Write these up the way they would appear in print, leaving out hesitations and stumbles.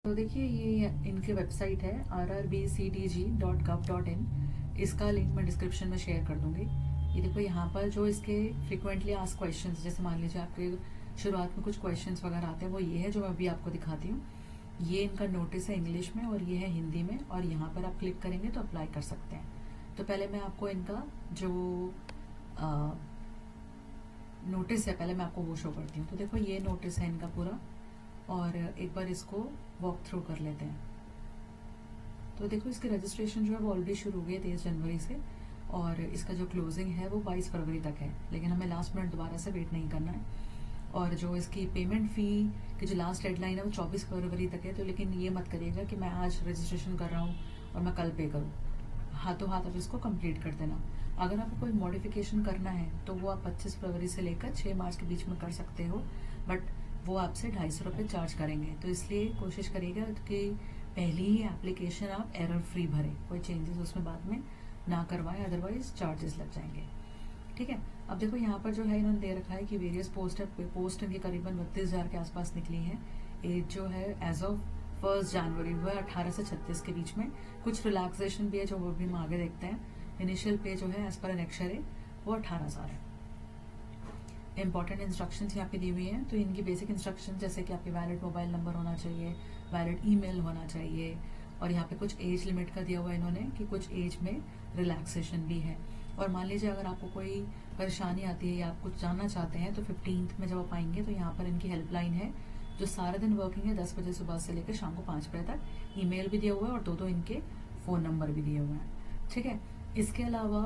तो देखिए ये इनकी वेबसाइट है rrbctg.gov.in। इसका लिंक मैं डिस्क्रिप्शन में शेयर कर दूंगी। ये देखो यहाँ पर जो इसके फ्रिक्वेंटली आस्क क्वेश्चंस, जैसे मान लीजिए आपके शुरुआत में कुछ क्वेश्चंस वगैरह आते हैं, वो ये है जो मैं अभी आपको दिखाती हूँ। ये इनका नोटिस है इंग्लिश में और ये है हिंदी में, और यहाँ पर आप क्लिक करेंगे तो अप्लाई कर सकते हैं। तो पहले मैं आपको इनका जो नोटिस है पहले मैं आपको वो शो करती हूँ। तो देखो ये नोटिस है इनका पूरा, और एक बार इसको वॉक थ्रू कर लेते हैं। तो देखो इसकी रजिस्ट्रेशन जो है वो ऑलरेडी शुरू हो गई है 23 जनवरी से, और इसका जो क्लोजिंग है वो 22 फरवरी तक है, लेकिन हमें लास्ट मिनट दोबारा से वेट नहीं करना है। और जो इसकी पेमेंट फ़ी की जो लास्ट डेडलाइन है वो 24 फरवरी तक है। तो लेकिन ये मत करिएगा कि मैं आज रजिस्ट्रेशन कर रहा हूँ और मैं कल पे करूँ, हाथों हाथ आप इसको कंप्लीट कर देना। अगर आपको कोई मॉडिफिकेशन करना है तो वो आप 25 फरवरी से लेकर 6 मार्च के बीच में कर सकते हो, बट वो आपसे 250 रुपये चार्ज करेंगे। तो इसलिए कोशिश करिएगा कि पहली ही एप्लीकेशन आप एरर फ्री भरें, कोई चेंजेस उसमें बाद में ना करवाएं, अदरवाइज चार्जेस लग जाएंगे। ठीक है, अब देखो यहाँ पर जो है इन्होंने दे रखा है कि वेरियस पोस्ट इनकी करीबन 32,000 के आसपास निकली है। एज जो है एज ऑफ 1 जनवरी वो है 18 से 36 के बीच में। कुछ रिलैक्सेशन भी है जो वो भी हम आगे देखते हैं। इनिशियल पे जो है एज पर एन एक्सरे वो 18,000 है। इंपॉर्टेंट इंस्ट्रक्शंस यहाँ पे दी हुई हैं। तो इनकी बेसिक इंस्ट्रक्शन जैसे कि आपके वैलिड मोबाइल नंबर होना चाहिए, वैलिड ईमेल होना चाहिए, और यहाँ पे कुछ एज लिमिट का दिया हुआ है इन्होंने कि कुछ एज में रिलैक्सेशन भी है। और मान लीजिए अगर आपको कोई परेशानी आती है या आप कुछ जानना चाहते हैं तो 15th में जब आप आएंगे तो यहाँ पर इनकी हेल्पलाइन है जो सारा दिन वर्किंग है, 10 बजे सुबह से लेकर शाम को 5 बजे तक। ईमेल भी दिया हुआ है और दो इनके फ़ोन नंबर भी दिए हुए हैं। ठीक है, इसके अलावा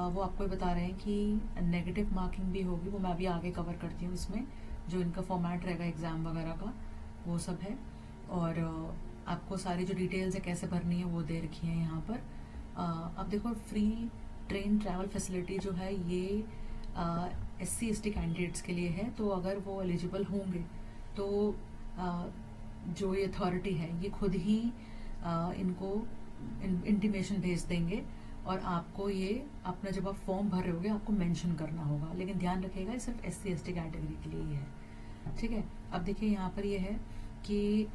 वो आपको बता रहे हैं कि नेगेटिव मार्किंग भी होगी, वो मैं अभी आगे कवर करती हूँ। इसमें जो इनका फॉर्मेट रहेगा एग्ज़ाम वगैरह का वो सब है, और आपको सारी जो डिटेल्स है कैसे भरनी है वो दे रखी है यहाँ पर। अब देखो फ्री ट्रेन ट्रैवल फैसिलिटी जो है ये SC/ST कैंडिडेट्स के लिए है। तो अगर वो एलिजिबल होंगे तो जो ये अथॉरिटी है ये खुद ही इनको इंटीमेशन भेज देंगे, और आपको ये अपना जब आप फॉर्म भर रहे होगे आपको मेंशन करना होगा, लेकिन ध्यान रखिएगा ये सिर्फ SC/ST कैटेगरी के लिए ही है। ठीक है, अब देखिए यहाँ पर ये है कि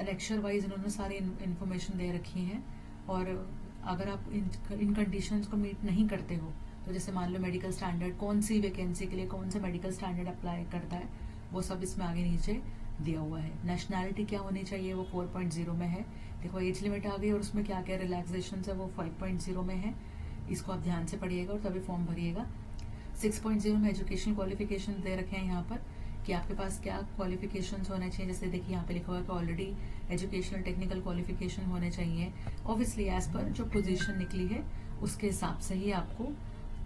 लेक्चर वाइज इन्होंने सारी इन्फॉर्मेशन दे रखी है, और अगर आप इन कंडीशंस को मीट नहीं करते हो तो जैसे मान लो मेडिकल स्टैंडर्ड, कौन सी वैकेंसी के लिए कौन सा मेडिकल स्टैंडर्ड अप्लाई करता है वो सब इसमें आगे नीचे दिया हुआ है। नेशनैलिटी क्या होनी चाहिए वो 4.0 में है। देखो एज लिमिट आ गई और उसमें क्या क्या रिलैक्सेशन है वो 5.0 में है। इसको आप ध्यान से पढ़िएगा और तभी फॉर्म भरिएगा। 6.0 में एजुकेशन क्वालिफिकेशन दे रखे हैं यहाँ पर कि आपके पास क्या क्वालिफिकेशंस होने चाहिए। जैसे देखिए यहाँ पे लिखा हुआ है कि ऑलरेडी एजुकेशनल टेक्निकल क्वालिफिकेशन होने चाहिए। ऑब्वियसली एज पर जो पोजीशन निकली है उसके हिसाब से ही आपको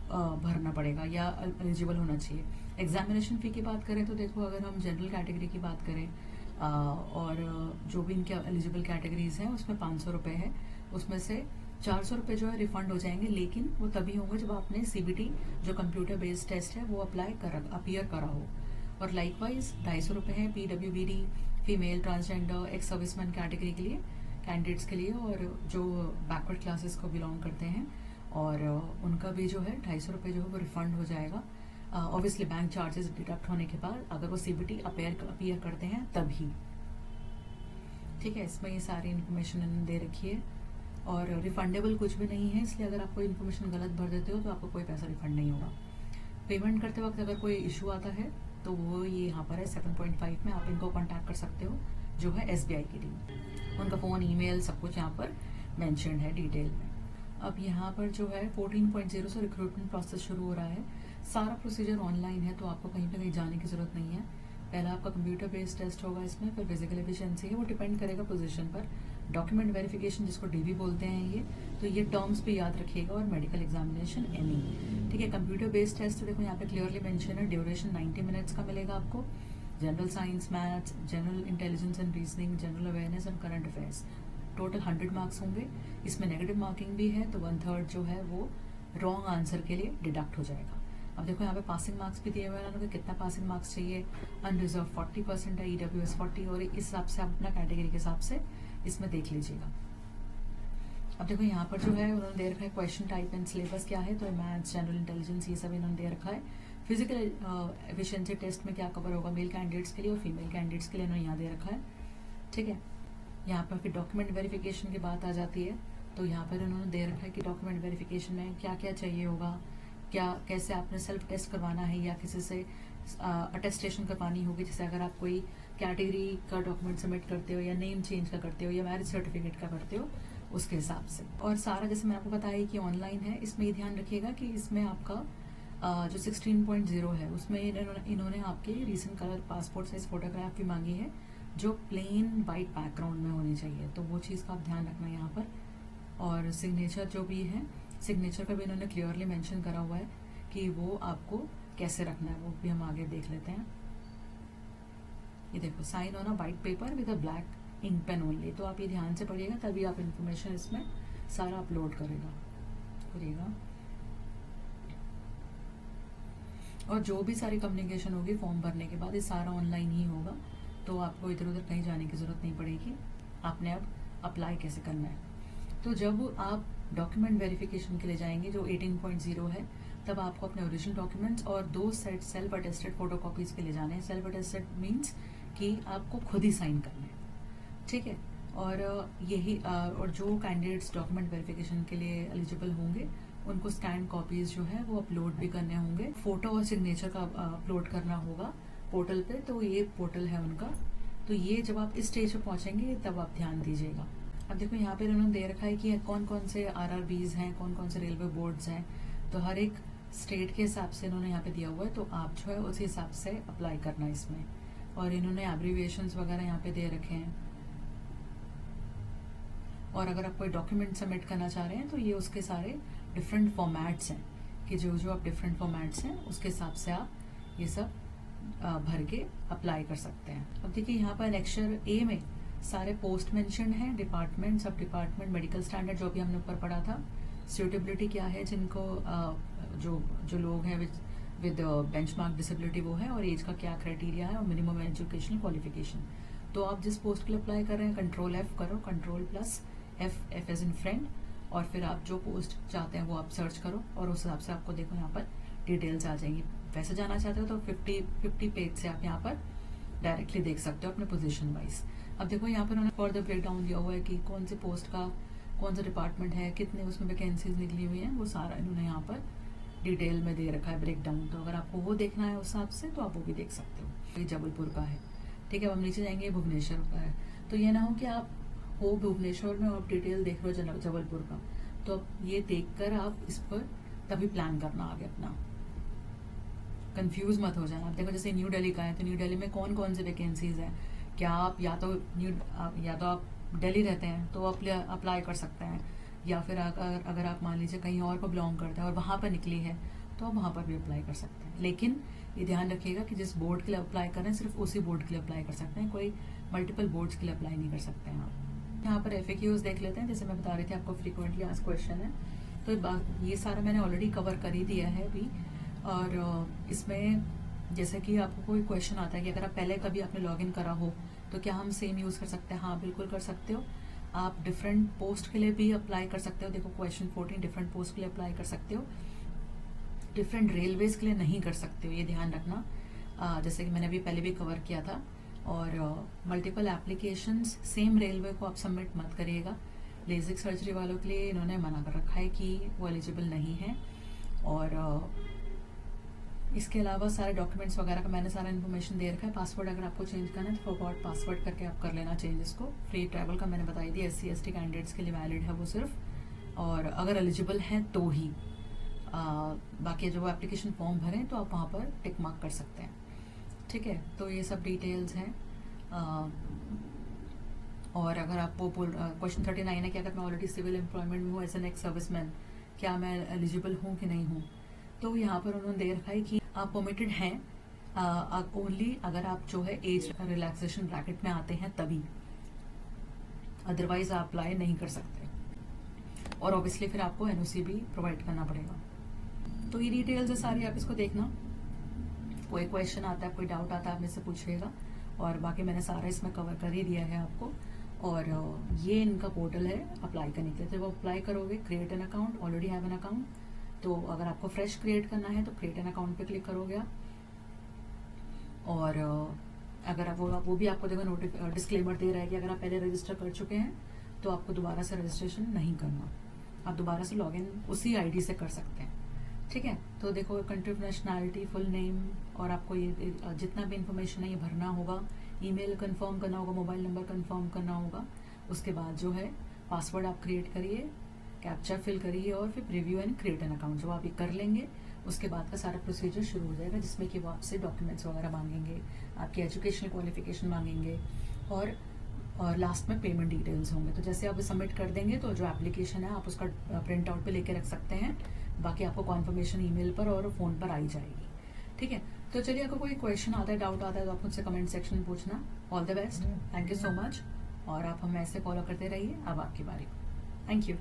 भरना पड़ेगा या एलिजिबल होना चाहिए। एग्जामिनेशन फ़ी की बात करें तो देखो अगर हम जनरल कैटेगरी की बात करें और जो भी इनके एलिजिबल कैटेगरीज हैं उसमें 500 रुपये है, उसमें से 400 रुपये जो है रिफंड हो जाएंगे, लेकिन वो तभी होंगे जब आपने CBT जो कंप्यूटर बेस्ड टेस्ट है वो अपीयर करा हो। और लाइकवाइज 250 रुपये है PWBD female transgender ex serviceman category के लिए कैंडिडेट्स के लिए, और जो बैकवर्ड क्लासेस को बिलोंग करते हैं और उनका भी जो है 250 रुपये जो है वो रिफंड हो जाएगा। ऑब्वियसली बैंक चार्जेस डिडक्ट होने के बाद अगर वो CBT अपीयर करते हैं तभी। ठीक है, इसमें ये सारी इन्फॉर्मेशन दे रखी है, और रिफंडेबल कुछ भी नहीं है, इसलिए अगर आप कोई इन्फॉर्मेशन गलत भर देते हो तो आपको कोई पैसा रिफंड नहीं होगा। पेमेंट करते वक्त अगर कोई इशू आता है तो वो ये यहाँ पर है 7.5 में, आप इनको कॉन्टैक्ट कर सकते हो जो है SBI की टीम। उनका फ़ोन ईमेल सब कुछ यहाँ पर मैंशनड है डिटेल में। अब यहाँ पर जो है 14.0 से रिक्रूटमेंट प्रोसेस शुरू हो रहा है। सारा प्रोसीजर ऑनलाइन है तो आपको कहीं पे कहीं जाने की ज़रूरत नहीं है। पहला आपका कंप्यूटर बेस्ड टेस्ट होगा इसमें, फिर फिजिकल एफिशिएंसी है, वो डिपेंड करेगा पोजीशन पर। डॉक्यूमेंट वेरिफिकेशन जिसको DV बोलते हैं ये, तो ये टर्म्स भी याद रखिएगा, और मेडिकल एग्जामिनेशन ME। ठीक है, कंप्यूटर बेस्ड टेस्ट देखो यहाँ पे क्लियरली मेंशन है, ड्यूरेशन 90 मिनट्स का मिलेगा आपको। General science, maths, general intelligence and reasoning, general awareness and current affairs, total 100 marks होंगे। इसमें नेगेटिव मार्किंग भी है तो 1/3 जो है वो रॉन्ग आंसर के लिए डिडक्ट हो जाएगा। अब देखो यहाँ पे पासिंग मार्क्स भी दिए हुए हैं उन्होंने, कितना पासिंग मार्क्स चाहिए। अनरिजर्व 40% है, EWS 40, और इस हिसाब से आप अपना कैटेगरी के हिसाब से इसमें देख लीजिएगा। अब देखो यहाँ पर जो है उन्होंने दे रखा है क्वेश्चन टाइप एंड सिलेबस क्या है, तो मैथ्स, जनरल इंटेलिजेंस, ये सब इन्होंने दे रखा है। फिजिकल एफिशिएंसी टेस्ट में क्या कवर होगा मेल कैंडिडेट्स के लिए और फीमेल कैंडिडेट्स के लिए इन्होंने यहाँ दे रखा है। ठीक है, यहाँ पर फिर डॉक्यूमेंट वेरिफिकेशन की बात आ जाती है। तो यहाँ पर उन्होंने दे रखा है कि डॉक्यूमेंट वेरिफिकेशन में क्या क्या चाहिए होगा, क्या कैसे आपने सेल्फ टेस्ट करवाना है या किसी से अटेस्टेशन करवानी होगी। जैसे अगर आप कोई कैटेगरी का डॉक्यूमेंट सबमिट करते हो या नेम चेंज का करते हो या मैरिज सर्टिफिकेट का करते हो, उसके हिसाब से। और सारा जैसे मैंने आपको बताया कि ऑनलाइन है। इसमें ये ध्यान रखिएगा कि इसमें आपका जो 16.0 है उसमें इन्होंने आपके recent colour passport size photograph भी मांगी है, जो प्लेन वाइट बैकग्राउंड में होनी चाहिए। तो वो चीज़ का आप ध्यान रखना यहाँ पर। और सिग्नेचर जो भी है, सिग्नेचर का भी इन्होंने क्लियरली मेंशन करा हुआ है कि वो आपको कैसे रखना है, वो भी हम आगे देख लेते हैं। ये देखो, sign on a white paper with a black ink pen only. तो आप ये ध्यान से पढ़िएगा, तभी आप इंफॉर्मेशन इसमें सारा अपलोड करिएगा। और जो भी सारी कम्युनिकेशन होगी फॉर्म भरने के बाद, ये सारा ऑनलाइन ही होगा। तो आपको इधर उधर कहीं जाने की जरूरत नहीं पड़ेगी। आपने अब अप्लाई कैसे करना है, तो जब आप डॉक्यूमेंट वेरिफिकेशन के लिए जाएंगे जो 18.0 है, तब आपको अपने ओरिजिनल डॉक्यूमेंट्स और 2 सेट सेल्फ अटेस्टेड फोटोकॉपीज के लिए जाने हैं। सेल्फ अटेस्टेड मीन्स कि आपको खुद ही साइन करना है, ठीक है। और यही और जो कैंडिडेट्स डॉक्यूमेंट वेरिफिकेशन के लिए एलिजिबल होंगे, उनको स्कैन कॉपीज जो है वो अपलोड भी करने होंगे। फोटो और सिग्नेचर का अपलोड करना होगा पोर्टल पे। तो ये पोर्टल है उनका। तो ये जब आप इस स्टेज पे पहुंचेंगे तब आप ध्यान दीजिएगा। अब देखो यहाँ पे उन्होंने दे रखा है कि कौन कौन से RRBs हैं, कौन कौन से रेलवे बोर्ड्स हैं। तो हर एक स्टेट के हिसाब से इन्होंने यहाँ पे दिया हुआ है, तो आप जो है उसी हिसाब से अप्लाई करना है इसमें। और इन्होंने एब्रीविएशंस वगैरह यहाँ पे दे रखे हैं। और अगर आप कोई डॉक्यूमेंट सबमिट करना चाह रहे हैं तो ये उसके सारे डिफरेंट फॉर्मेट्स हैं, कि जो जो आप डिफरेंट फॉर्मेट्स हैं उसके हिसाब से आप ये सब भर के अप्लाई कर सकते हैं। अब देखिए यहाँ पर लेक्चर ए में सारे पोस्ट मेंशन हैं, डिपार्टमेंट, सब डिपार्टमेंट, मेडिकल स्टैंडर्ड जो भी हमने ऊपर पढ़ा था, सूटेबिलिटी क्या है जिनको जो लोग हैं विद बेंचमार्क डिसेबिलिटी वो है, और एज का क्या क्राइटेरिया है, और मिनिमम एजुकेशनल क्वालिफिकेशन। तो आप जिस पोस्ट के लिए अप्लाई कर रहे हैं, कंट्रोल F करो, control plus F as in friend, और फिर आप जो पोस्ट चाहते हैं वो आप सर्च करो, और उस हिसाब से आपको देखो यहाँ पर डिटेल्स आ जाएंगी। वैसे जाना चाहते हो तो 50 पेज से आप यहाँ पर डायरेक्टली देख सकते हो अपने पोजीशन वाइज। अब देखो यहाँ पर उन्होंने फर्दर ब्रेक डाउन दिया हुआ है कि कौन सी पोस्ट का कौन सा डिपार्टमेंट है, कितने उसमें वैकेंसीज निकली हुई हैं, वो सारा इन्होंने यहाँ पर डिटेल में दे रखा है ब्रेक डाउन। तो अगर आपको वो देखना है उस हिसाब से तो आप वो भी देख सकते हो। ये जबलपुर का है, ठीक है। अब हम नीचे जाएंगे, भुवनेश्वर का है। तो ये ना हो कि आप हो भुवनेश्वर में और आप डिटेल देख रहे हो जबलपुर का, तो अब ये देखकर आप इस पर तभी प्लान करना आगे अपना, कंफ्यूज मत हो जाना। आप देखो जैसे न्यू दिल्ली का है, तो न्यू दिल्ली में कौन कौन से वैकेंसीज हैं। क्या आप या तो आप दिल्ली रहते हैं तो आप अप्लाई कर सकते हैं, या फिर अगर आप मान लीजिए कहीं और को बिलोंग करते हैं और वहाँ पर निकली है तो आप वहाँ पर भी अप्लाई कर सकते हैं। लेकिन ये ध्यान रखिएगा कि जिस बोर्ड के लिए अप्लाई कर रहे हैं सिर्फ उसी बोर्ड के लिए अप्लाई कर सकते हैं, कोई मल्टीपल बोर्ड्स के लिए अप्लाई नहीं कर सकते हैं आप। यहाँ पर FAQs देख लेते हैं। जैसे मैं बता रही थी आपको फ्रीक्वेंटली आस्क्ड क्वेश्चन है, तो ये सारा मैंने ऑलरेडी कवर कर ही दिया है अभी। और इसमें जैसे कि आपको कोई क्वेश्चन आता है कि अगर आप पहले कभी आपने लॉगिन करा हो तो क्या हम सेम यूज़ कर सकते हैं। हाँ, बिल्कुल कर सकते हो। आप डिफरेंट पोस्ट के लिए भी अप्लाई कर सकते हो। देखो क्वेश्चन 14 डिफरेंट पोस्ट के लिए अप्लाई कर सकते हो, डिफरेंट रेलवेज के लिए नहीं कर सकते हो, ये ध्यान रखना। जैसे कि मैंने अभी पहले भी कवर किया था। और मल्टीपल एप्लीकेशंस सेम रेलवे को आप सबमिट मत करिएगा। लेजिक सर्जरी वालों के लिए इन्होंने मना कर रखा है कि वो एलिजिबल नहीं है। और इसके अलावा सारे डॉक्यूमेंट्स वगैरह का मैंने सारा इन्फॉर्मेशन दे रखा है। पासवर्ड अगर आपको चेंज करना है तो फॉरगॉट पासवर्ड करके आप कर लेना चेंज इसको। फ्री ट्रैवल का मैंने बताई दिया, SC ST कैंडिडेट्स के लिए वैलिड है वो सिर्फ, और अगर एलिजिबल हैं तो ही। बाकी जो एप्लीकेशन फॉर्म भरें तो आप वहाँ पर टिक मार्क कर सकते हैं, ठीक है। तो ये सब डिटेल्स हैं। और अगर आप वो क्वेश्चन 39 है कि अगर मैं ऑलरेडी सिविल एम्प्लॉयमेंट में हूँ एज एन एक्स सर्विसमैन, क्या मैं एलिजिबल हूँ कि नहीं हूँ। तो यहाँ पर उन्होंने दे रखा है कि आप परमिटेड हैं ओनली अगर आप जो है एज रिलैक्सेशन ब्रैकेट में आते हैं तभी, अदरवाइज आप अप्लाई नहीं कर सकते। और ऑब्वियसली फिर आपको NOC भी प्रोवाइड करना पड़ेगा। तो ये डिटेल्स है सारी, आप इसको देखना। कोई क्वेश्चन आता है, कोई डाउट आता है, आप मुझसे पूछिएगा। और बाकी मैंने सारा इसमें कवर कर ही दिया है आपको। और ये इनका पोर्टल है अप्लाई करने के लिए। जब आप अप्लाई करोगे, create an account, already have an account, तो अगर आपको फ्रेश क्रिएट करना है तो क्रिएट एन अकाउंट पे क्लिक करोगे आप। और अगर आप वो भी आपको देखो डिस्क्लेमर दे रहा है कि अगर आप पहले रजिस्टर कर चुके हैं तो आपको दोबारा से रजिस्ट्रेशन नहीं करना, आप दोबारा से लॉगिन उसी आईडी से कर सकते हैं। ठीक है, तो देखो country of nationality, full name, और आपको ये जितना भी इंफॉर्मेशन है ये भरना होगा, ईमेल कंफर्म करना होगा, मोबाइल नंबर कंफर्म करना होगा। उसके बाद जो है पासवर्ड आप क्रिएट करिए, कैप्चा फिल करिए और फिर preview and create an account जो आप ये कर लेंगे, उसके बाद का सारा प्रोसीजर शुरू हो जाएगा, जिसमें कि वो आपसे डॉक्यूमेंट्स वगैरह मांगेंगे, आपकी एजुकेशनल क्वालिफिकेशन मांगेंगे, और लास्ट में पेमेंट डिटेल्स होंगे। तो जैसे आप सबमिट कर देंगे तो जो एप्लीकेशन है आप उसका प्रिंट आउट पे लेके रख सकते हैं, बाकी आपको कॉन्फर्मेशन ईमेल पर और फोन पर आई जाएगी। ठीक है, तो चलिए अगर कोई क्वेश्चन आता है, डाउट आता है तो आप मुझसे कमेंट सेक्शन में पूछना। All the best, thank you so much, और आप हमें ऐसे फॉलो करते रहिए। अब आपकी बारी। Thank you.